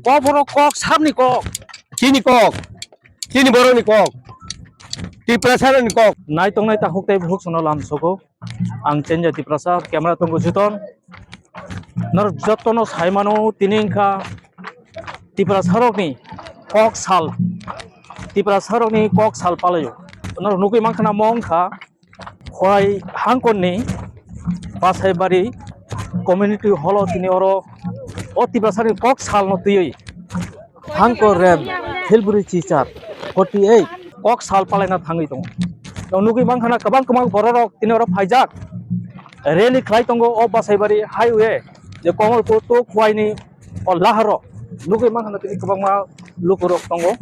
Cock বড় cock সামনি cock চিনি কক চিনি বড়নি কক ত্রিপ্রাসারনি কক नाय तंग नाय ता हुक ताय हुक सोना लाम सको आं चेंज ত্রিপ্রাসা कैमरा तंग जितन नर जतनो साइमानो तिनिंखा ত্রিপ্রাসারनि কক साल ত্রিপ্রাসারनि কক साल पालायो नर नुकि मांखना मंखा खय हांकननि बासायबारि कम्युनिटी हल तिनि अरो ओ ত্রিপ্রাসারनि কক साल न तुयै हांको रेम हिलबुरि टीचार 48 কক साल पालायना थाङै दं नुगै मांखाना गोबां बर'रक तिनि अरो फाइजाक रेलि खालाय दंगो अ बासायबारि हाइवे जे कमलपुर टु खुवाइनि अ लाहार नुगै मांखाना तिनि गोबां मा लुकुरक दंगो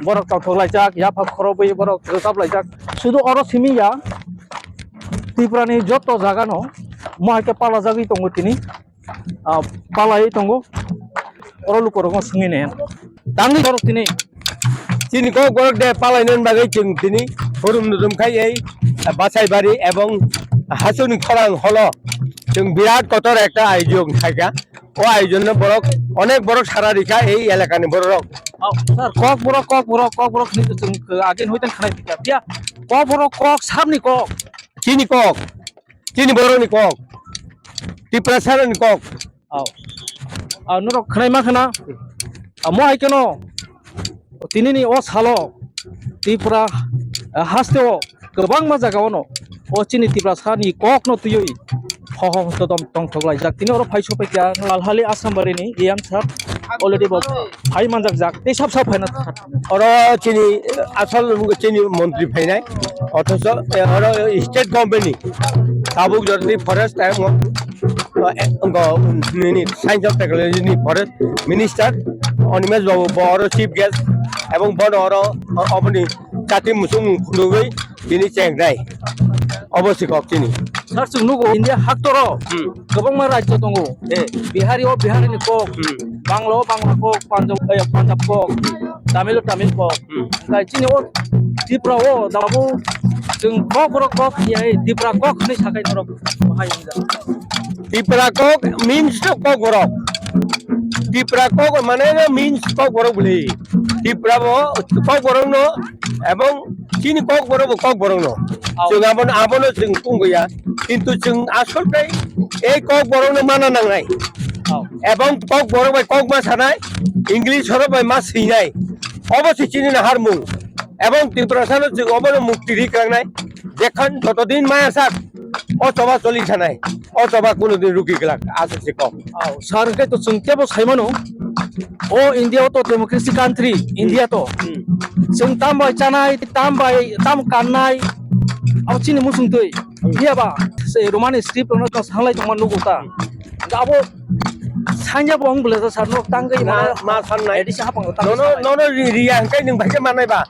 बरक थावथलायजाक याफा खरबै बरक रोजाबलायजाक सुदु अरो सिमिया त्रिपुरानि जत जागानो माहाके पालाजागै दंगो तिनि पालायै दंगो अरो लुकुरक सुङिने दांनि बरक तिनि চিনি কক বড় দে পালাইনন বাগै जों दिनै हुरुम नुरुमखायै বাসাইবাড়ি এবং হাসুনি খরাং হলো जों বিরাট কতর একটা আয়োজন থাকা ও আয়োজনে বড় অনেক বড় সারা রেখা এই এলাকানি বড় স্যার কক বড় আগে হইতেন খানাই দিকা পিয়া কক বড় কক সামনি কক চিনি বড়নি কক ত্রিপ্রাসারনি কক নুরক খানাই मा खाना মই কেন तिनिनि अ सालो त्रिपुरा हास्तेव गोबां मा जागावनो अ चिनि ত্রিপ্রাসারनि কক न तुयै हहम तदम तंथगलाय जाक तिनि अरो फाइसो पैया लालहालि आसामबारिनि इयान सार अलरेडी बो फाइ मानजाक जाक ते सब फाइना और चिनी আসল চিনি মন্ত্রী ফাইনাই অথচ और स्टेट गभर्नमेन्टनि ताबुक जरनि forest science of technology forest minister Animesh Babu बर चिफ गेस्ट এবং বড় অবনি জাতি মুসুং খুলুগৈ তিনি চেংরাই অবশ্যই কক চিনি सार सुनुगो इंडिया हाक्तरो गोबां मा राज्य दंगो बिहारी ओ बिहारिनि कक बांला कक पान्जाब कक तामिल कक गाय चिनि ओ त्रिपुरा ओ दाबो जों कक बर कक याय त्रिपुरा कक नि साखाय नरक बाहाय त्रिपुरा कक मीन्स तो कक बर त्रिपुरा कक माने मीन्स कक बर বলি त्रिपुरा कक बरनो এবং চিনি কক বরনো जों आबनो जों बुंगैया কিন্তু जों आसलते এই কক বরনো माना नांनाय এবং কক বরबाय কক मा सानाय इंग्लिश हरबाय मा सैनाय অবশ্যই চিনি না হারমু এবং ত্রিপুরাসানো जों অবনো মুক্তি রিখাंनाय যেখান যতদিন মায়া সাক অথবা চলি থানায় অথবা কোনোদিন রুকি গেলাক আছে কম सारके तो जोंतेबो साइमानो ओ इंडिया तो डेमोक्रेसी कान्ट्री इंडिया तो जों तामबाय जानाय ताम काननाय अब चिनि मुसुंतै बियाबा से रोमानि स्क्रिप्ट न सांलाय दंमान नुगुता गाबो सान्जाबो आं बुले सार न तांगै मा साननाय एदिसा हापांग नो रिया हंकाय नों भाइके मानायबा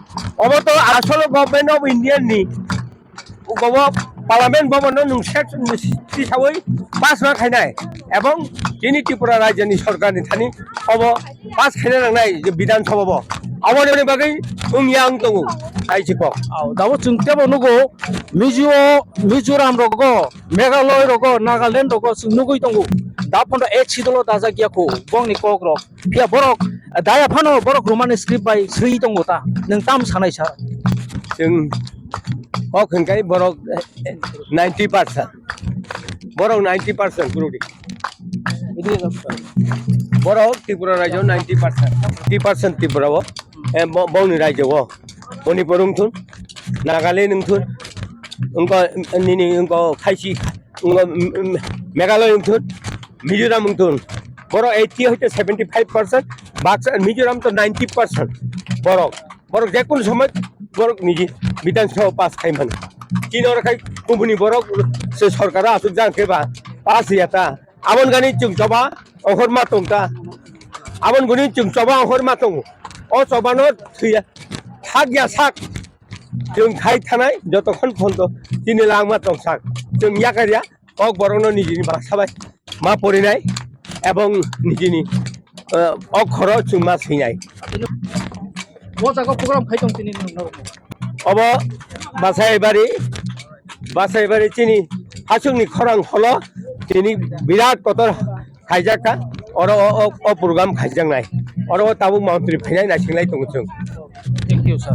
अब तो आसल गभर्नमेन्ट अफ इंडिया नि गवा पार्लामेन्ट भवन नों हिसाबै पास मा खायनाय এবং चिनि त्रिपुरा राज्यनि सरकारनि थानि अब पास खायना लांनाय जे विधान सभाबो आवनि बागै उंयां दङ आइसिको दाबो जोंतेबो नुगो मिजोराम रगो मेघालय रगो नागालेण्ड रगो नुगै दंगो दा फन्द एचिदलो दाजा गियाखौ बंनि कक रक फिया बरक दाया फानो बरक रोमानि स्क्रिप्ट बाय सै दंगो ता नों ताम सानाय सार जों कक हंकाय बरक 90% बरक 90% गुरुदि बरक त्रिपुरा राज्य 90% त्रिपुराव बावनि राज्यव मणिपुर उंथुन नागालेण्ड उंथुन उनको निनि उनको खायसी मेघालय उंथुन मिजोराम उंथुन बरक 80 হইতে 75% बाक्सा मिजोराम तो 90% बरक जे कोन समय बरक निजी विधानसभा पास खायमान चिनर खाय कुबुनि बरक से सरकारा आसुक जांखेबा पास याता आबन गानि चुंचबा अहर मातंता आबन गुनि चुंचबा अहर मातं अ चबानो थैया थागया साक जों खाय थानाय जतखन फन्द चिनि लां मातं साक जों याकारिया कक बरनो निजिनि बासाबाय मा परिनाय এবং निजिनि अखर चुमा सैनाय वो जागा प्रोग्राम खायदों तिनि अब बासायबारि चिनि हासुंनि खरां हल तिनि बिराट Qatar हाइजाका program khai jang nai oro tabu mountain phainai na singlai tongo chung Thank you, sir.